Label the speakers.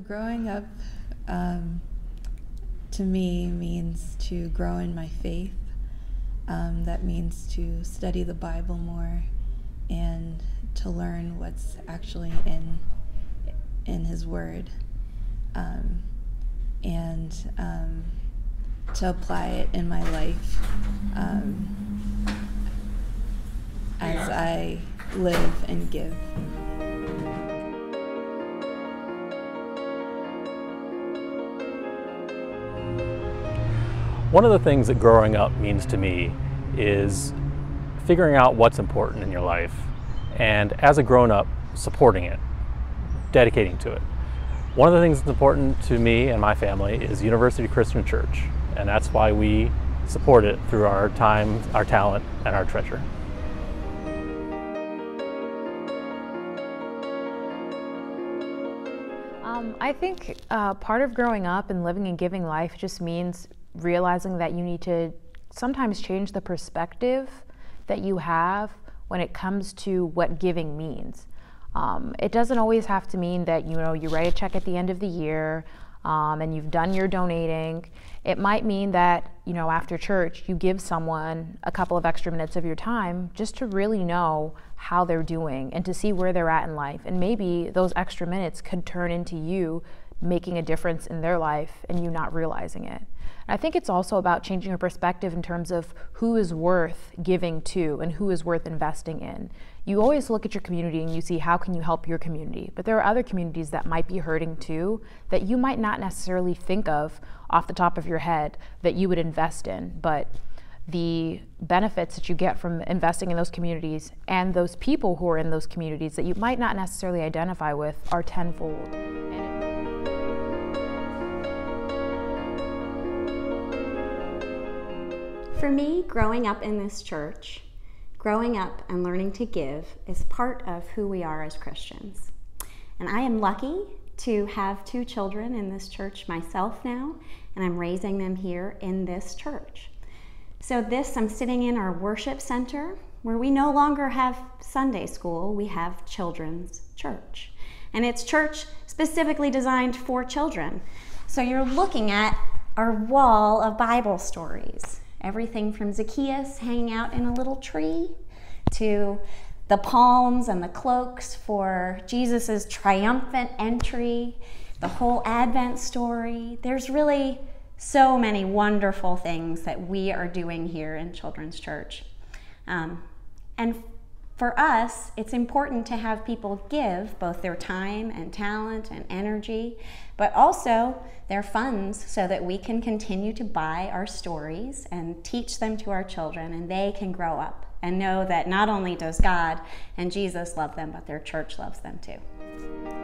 Speaker 1: Growing up to me means to grow in my faith. That means to study the Bible more and to learn what's actually in His Word, and to apply it in my life as I live and give.
Speaker 2: One of the things that growing up means to me is figuring out what's important in your life, and as a grown-up, supporting it, dedicating to it. One of the things that's important to me and my family is University Christian Church, and that's why we support it through our time, our talent, and our treasure.
Speaker 3: I think part of growing up and living and giving life just means realizing that you need to sometimes change the perspective that you have when it comes to what giving means. It doesn't always have to mean that you write a check at the end of the year and you've done your donating. It might mean that after church you give someone a couple of extra minutes of your time just to really know how they're doing and to see where they're at in life. And maybe those extra minutes could turn into you making a difference in their life and you not realizing it. And I think it's also about changing your perspective in terms of who is worth giving to and who is worth investing in. You always look at your community and you see how can you help your community, but there are other communities that might be hurting too that you might not necessarily think of off the top of your head that you would invest in, but the benefits that you get from investing in those communities and those people who are in those communities that you might not necessarily identify with are tenfold.
Speaker 4: For me, growing up in this church, growing up and learning to give is part of who we are as Christians. And I am lucky to have 2 children in this church myself now, and I'm raising them here in this church. So I'm sitting in our worship center where we no longer have Sunday school, we have children's church. And it's church specifically designed for children. So you're looking at our wall of Bible stories. Everything from Zacchaeus hanging out in a little tree to the palms and the cloaks for Jesus's triumphant entry, the whole Advent story. There's really so many wonderful things that we are doing here in Children's Church. And for us, it's important to have people give both their time and talent and energy, but also their funds so that we can continue to buy our stories and teach them to our children, and they can grow up and know that not only does God and Jesus love them, but their church loves them too.